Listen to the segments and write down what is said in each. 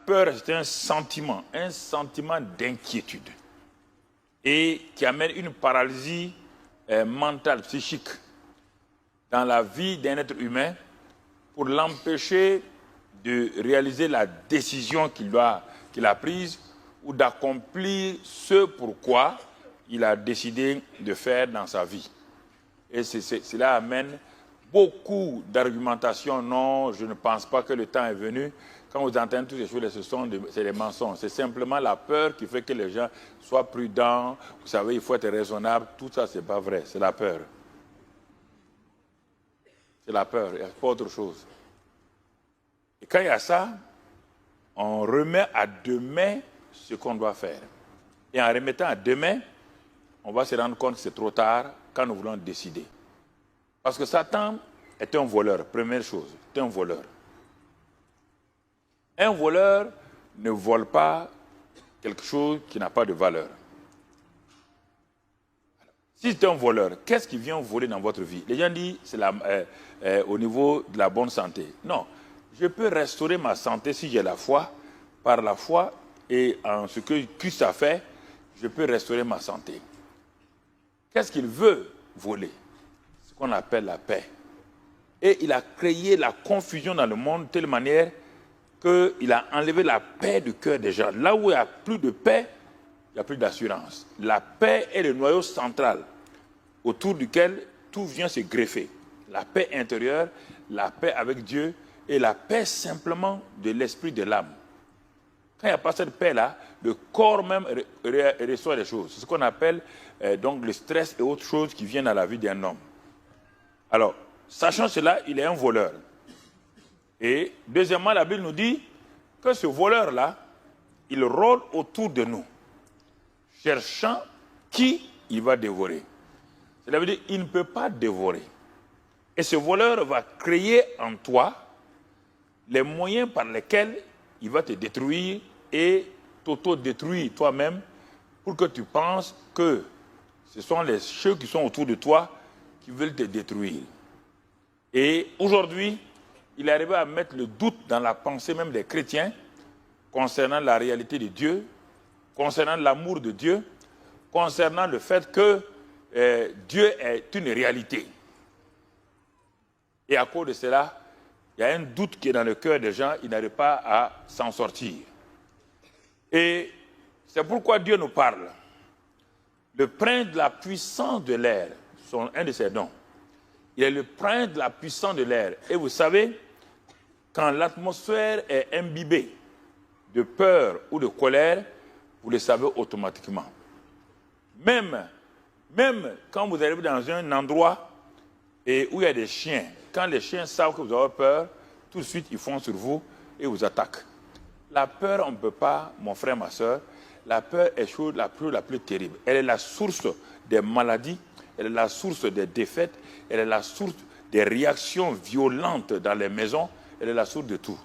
peur, c'est un sentiment d'inquiétude et qui amène une paralysie mentale, psychique dans la vie d'un être humain pour l'empêcher de réaliser la décision qu'il a prise ou d'accomplir ce pourquoi il a décidé de faire dans sa vie. Et cela amène beaucoup d'argumentation. Non, je ne pense pas que le temps est venu. Quand vous entendez toutes ces choses, c'est des mensonges. C'est simplement la peur qui fait que les gens soient prudents. Vous savez, il faut être raisonnable. Tout ça, ce n'est pas vrai. C'est la peur. C'est la peur. Il n'y a pas autre chose. Et quand il y a ça, on remet à demain ce qu'on doit faire. Et en remettant à demain, on va se rendre compte que c'est trop tard quand nous voulons décider. Parce que Satan est un voleur, première chose, c'est un voleur. Un voleur ne vole pas quelque chose qui n'a pas de valeur. Si c'est un voleur, qu'est-ce qui vient voler dans votre vie? Les gens disent c'est au niveau de la bonne santé. Non, je peux restaurer ma santé si j'ai la foi. Par la foi et en ce que Christ a fait, je peux restaurer ma santé. Qu'est-ce qu'il veut voler? Ce qu'on appelle la paix. Et il a créé la confusion dans le monde de telle manière qu'il a enlevé la paix du cœur des gens. Là où il n'y a plus de paix, il n'y a plus d'assurance. La paix est le noyau central autour duquel tout vient se greffer. La paix intérieure, la paix avec Dieu et la paix simplement de l'esprit de l'âme. Quand il n'y a pas cette paix-là, le corps même reçoit des choses. C'est ce qu'on appelle donc le stress et autres choses qui viennent à la vie d'un homme. Alors, sachant cela, il est un voleur. Et deuxièmement, la Bible nous dit que ce voleur-là, il rôde autour de nous, cherchant qui il va dévorer. Cela veut dire qu'il ne peut pas dévorer. Et ce voleur va créer en toi les moyens par lesquels il va te détruire et t'auto-détruire toi-même pour que tu penses que ce sont les ceux qui sont autour de toi qui veulent te détruire. Et aujourd'hui, il est arrivé à mettre le doute dans la pensée même des chrétiens concernant la réalité de Dieu, concernant l'amour de Dieu, concernant le fait que Dieu est une réalité. Et à cause de cela, il y a un doute qui est dans le cœur des gens, ils n'arrivent pas à s'en sortir. Et c'est pourquoi Dieu nous parle. Le prince de la puissance de l'air, un de ses dons, il est le prince de la puissance de l'air. Et vous savez, quand l'atmosphère est imbibée de peur ou de colère, vous le savez automatiquement. Même quand vous arrivez dans un endroit où il y a des chiens, quand les chiens savent que vous avez peur, tout de suite, ils foncent sur vous et vous attaquent. La peur, on ne peut pas, mon frère, ma soeur, la peur est chose la plus terrible. Elle est la source des maladies, elle est la source des défaites, elle est la source des réactions violentes dans les maisons, elle est la source de tout.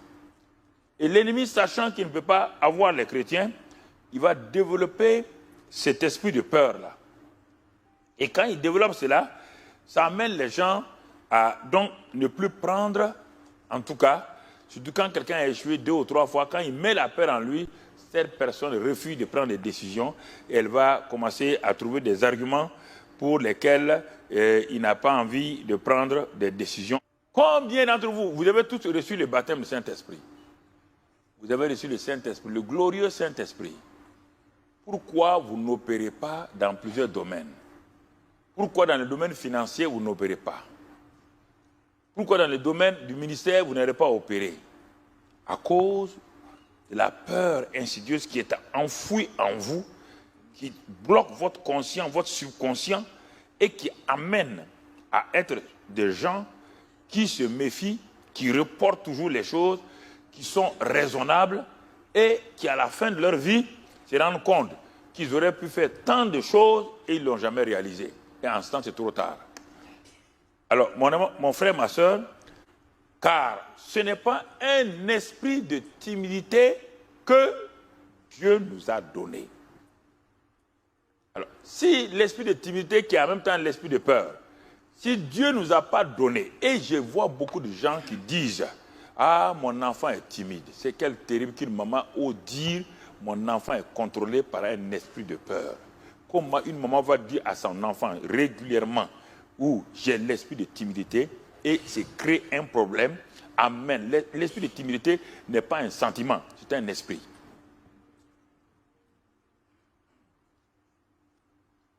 Et l'ennemi, sachant qu'il ne peut pas avoir les chrétiens, il va développer cet esprit de peur-là. Et quand il développe cela, ça amène les gens à donc ne plus prendre, en tout cas, surtout quand quelqu'un a échoué 2 ou 3 fois, quand il met la peur en lui, cette personne refuse de prendre des décisions et elle va commencer à trouver des arguments pour lesquels il n'a pas envie de prendre des décisions. Combien d'entre vous, vous avez tous reçu le baptême du Saint-Esprit? Vous avez reçu le Saint-Esprit, le glorieux Saint-Esprit. Pourquoi vous n'opérez pas dans plusieurs domaines? Pourquoi dans le domaine financier, vous n'opérez pas? Pourquoi dans le domaine du ministère, vous n'allez pas opérer? À cause de la peur insidieuse qui est enfouie en vous, qui bloque votre conscient, votre subconscient, et qui amène à être des gens qui se méfient, qui reportent toujours les choses, qui sont raisonnables, et qui à la fin de leur vie se rendent compte qu'ils auraient pu faire tant de choses et ils ne l'ont jamais réalisé. Et en ce temps, c'est trop tard. Alors, mon frère, ma soeur, car ce n'est pas un esprit de timidité que Dieu nous a donné. Alors, si l'esprit de timidité qui est en même temps l'esprit de peur, si Dieu ne nous a pas donné, et je vois beaucoup de gens qui disent, Ah, mon enfant est timide. C'est quelle terrible qu'une maman ose dire mon enfant est contrôlé par un esprit de peur. Comment une maman va dire à son enfant régulièrement où j'ai l'esprit de timidité et c'est créer un problème. Amen. L'esprit de timidité n'est pas un sentiment, c'est un esprit.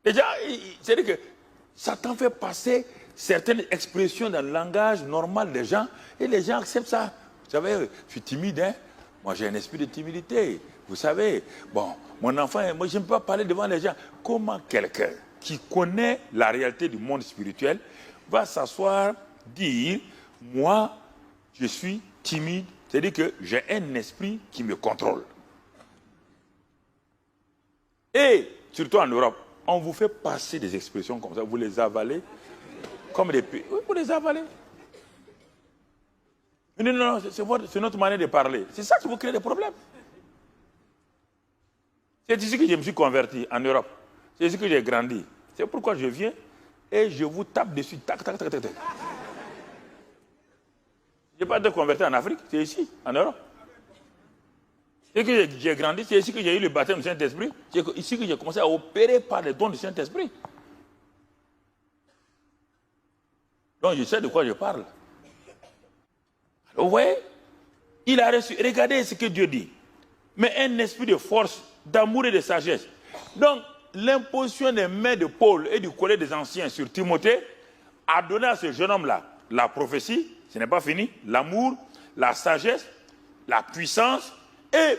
Déjà, c'est-à-dire que Satan fait passer certaines expressions dans le langage normal des gens et les gens acceptent ça. Vous savez, je suis timide, hein? Moi j'ai un esprit de timidité. Vous savez, bon, mon enfant, moi je n'aime pas parler devant les gens. Comment quelqu'un qui connaît la réalité du monde spirituel va s'asseoir, dire, moi je suis timide, c'est-à-dire que j'ai un esprit qui me contrôle. Et surtout en Europe, on vous fait passer des expressions comme ça, vous les avalez comme des... Oui, vous les avalez. Non, non, c'est notre manière de parler. C'est ça qui vous crée des problèmes. C'est ici que je me suis converti, en Europe. C'est ici que j'ai grandi. C'est pourquoi je viens et je vous tape dessus. Tac, tac, tac, tac, tac. Je n'ai pas été converti en Afrique, c'est ici, en Europe. C'est que j'ai grandi, c'est ici que j'ai eu le baptême du Saint-Esprit. C'est ici que j'ai commencé à opérer par les dons du Saint-Esprit. Donc je sais de quoi je parle. Alors, ouais, il a reçu, regardez ce que Dieu dit. Mais un esprit de force, d'amour et de sagesse. Donc, l'imposition des mains de Paul et du collège des anciens sur Timothée a donné à ce jeune homme-là la prophétie, ce n'est pas fini, l'amour, la sagesse, la puissance.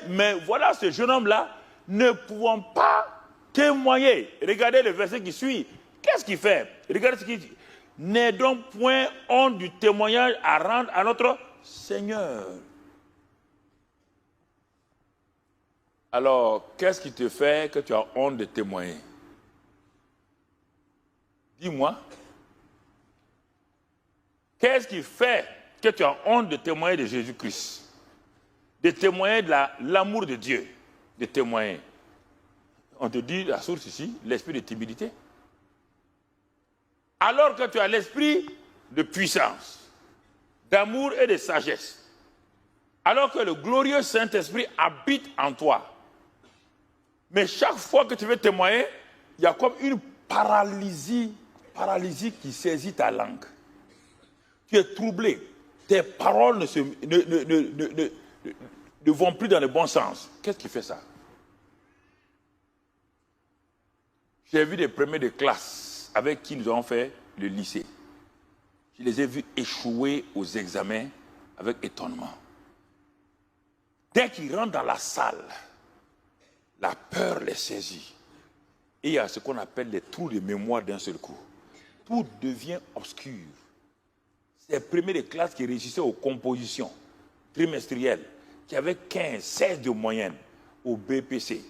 Mais voilà ce jeune homme-là ne pouvant pas témoigner. Regardez le verset qui suit. Qu'est-ce qu'il fait? Regardez ce qu'il dit. N'aie donc point honte du témoignage à rendre à notre Seigneur. Alors, qu'est-ce qui te fait que tu as honte de témoigner? Dis-moi. Qu'est-ce qui fait que tu as honte de témoigner de Jésus-Christ? De témoigner de l'amour de Dieu, de témoigner. On te dit la source ici, l'esprit de timidité. Alors que tu as l'esprit de puissance, d'amour et de sagesse. Alors que le glorieux Saint-Esprit habite en toi. Mais chaque fois que tu veux témoigner, il y a comme une paralysie qui saisit ta langue. Tu es troublé. Tes paroles ne vont plus dans le bon sens. Qu'est-ce qui fait ça? J'ai vu des premiers de classe avec qui nous avons fait le lycée. Je les ai vus échouer aux examens avec étonnement. Dès qu'ils rentrent dans la salle, la peur les saisit. Et il y a ce qu'on appelle les trous de mémoire d'un seul coup. Tout devient obscur. Ces premiers de classe qui réussissaient aux compositions trimestrielles, qui avaient 15, 16 de moyenne au BPC.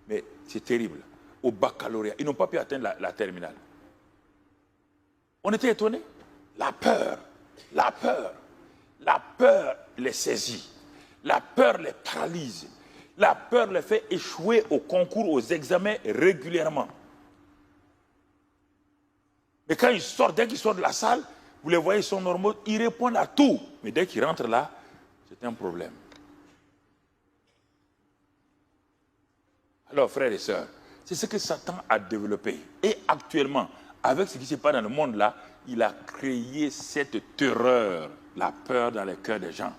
Mais c'est terrible. Au baccalauréat, ils n'ont pas pu atteindre la terminale. On était étonnés. La peur les saisit. La peur les paralyse. La peur les fait échouer au concours, aux examens régulièrement. Mais quand ils sortent, dès qu'ils sortent de la salle, vous les voyez, ils sont normaux, ils répondent à tout. Mais dès qu'ils rentrent là, c'est un problème. Alors, frères et sœurs, c'est ce que Satan a développé. Et actuellement, avec ce qui se passe dans le monde là, il a créé cette terreur, la peur dans les cœurs des gens.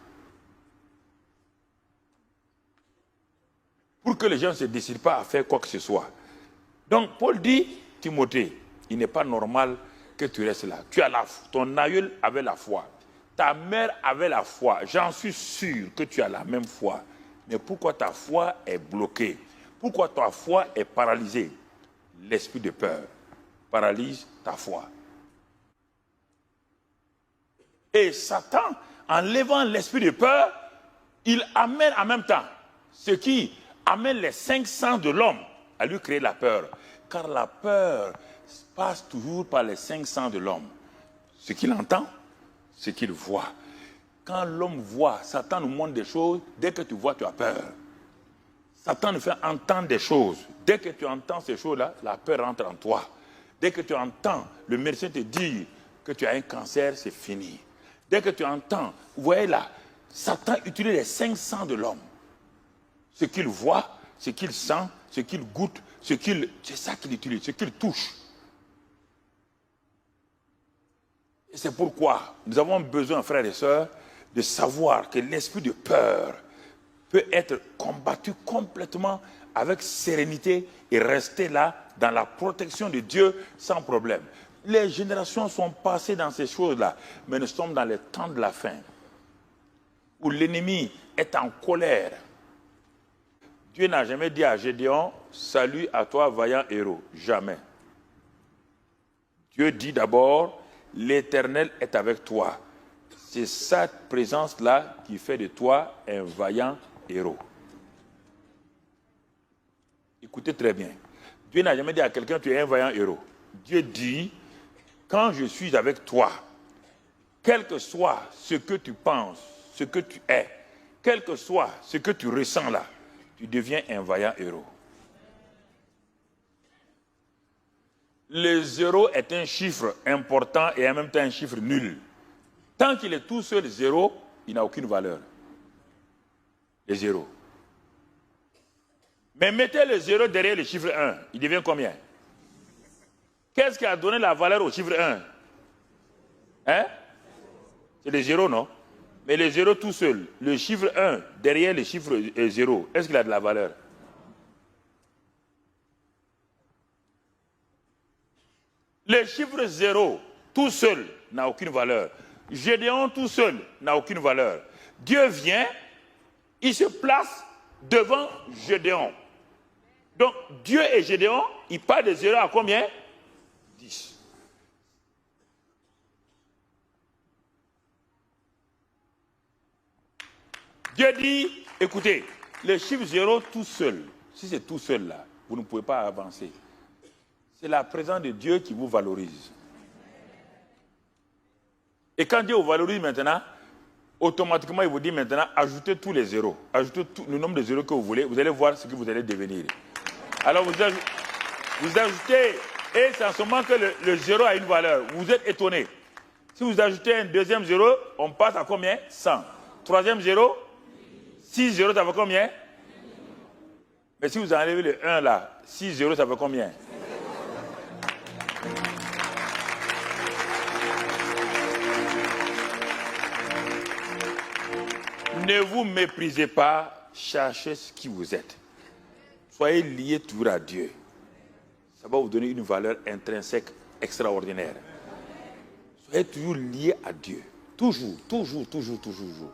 Pour que les gens ne se décident pas à faire quoi que ce soit. Donc, Paul dit, Timothée, il n'est pas normal que tu restes là. Ton aïeul avait la foi. Ta mère avait la foi. J'en suis sûr que tu as la même foi. Mais pourquoi ta foi est bloquée? Pourquoi ta foi est paralysée? L'esprit de peur paralyse ta foi. Et Satan, en levant l'esprit de peur, il amène en même temps ce qui amène les 5 sens de l'homme à lui créer la peur. Car la peur passe toujours par les 5 sens de l'homme. Ce qu'il entend, ce qu'il voit. Quand l'homme voit, Satan nous montre des choses, dès que tu vois, tu as peur. Satan nous fait entendre des choses. Dès que tu entends ces choses-là, la peur entre en toi. Dès que tu entends le médecin te dire que tu as un cancer, c'est fini. Dès que tu entends, vous voyez là, Satan utilise les 5 sens de l'homme. Ce qu'il voit, ce qu'il sent, ce qu'il goûte, c'est ça qu'il utilise, ce qu'il touche. Et c'est pourquoi nous avons besoin, frères et sœurs, de savoir que l'esprit de peur peut être combattu complètement avec sérénité et rester là dans la protection de Dieu sans problème. Les générations sont passées dans ces choses-là, mais nous sommes dans les temps de la fin, où l'ennemi est en colère. Dieu n'a jamais dit à Gédéon, salut à toi, vaillant héros. Jamais. Dieu dit d'abord, l'Éternel est avec toi. C'est cette présence-là qui fait de toi un vaillant héros. Écoutez très bien. Dieu n'a jamais dit à quelqu'un, tu es un vaillant héros. Dieu dit, quand je suis avec toi, quel que soit ce que tu penses, ce que tu es, quel que soit ce que tu ressens là, tu deviens un vaillant héros. Le 0 est un chiffre important et en même temps un chiffre nul. Tant qu'il est tout seul 0, il n'a aucune valeur. Le 0. Mais mettez le 0 derrière le chiffre 1, il devient combien? Qu'est-ce qui a donné la valeur au chiffre 1? Hein? C'est le 0, non? Mais le 0 tout seul, le chiffre 1 derrière le chiffre 0, est-ce qu'il a de la valeur? Le chiffre 0 tout seul n'a aucune valeur. Gédéon tout seul n'a aucune valeur. Dieu vient, il se place devant Gédéon. Donc Dieu et Gédéon, ils partent de 0 à combien? 10. Dieu dit, écoutez, le chiffre 0 tout seul, si c'est tout seul là, vous ne pouvez pas avancer. C'est la présence de Dieu qui vous valorise. Et quand Dieu vous valorise maintenant, automatiquement il vous dit maintenant, ajoutez tous les zéros. Ajoutez tout le nombre de zéros que vous voulez, vous allez voir ce que vous allez devenir. Alors vous ajoutez, et c'est en ce moment que le 0 a une valeur. Vous êtes étonné. Si vous ajoutez un deuxième 0, on passe à combien? 100. Troisième 0, 6 0, ça fait combien? Mais si vous enlevez le 1 là, 6 0, ça fait combien? Ne vous méprisez pas, cherchez ce qui vous êtes. Soyez liés toujours à Dieu. Ça va vous donner une valeur intrinsèque extraordinaire. Soyez toujours liés à Dieu. Toujours, toujours, toujours, toujours, toujours.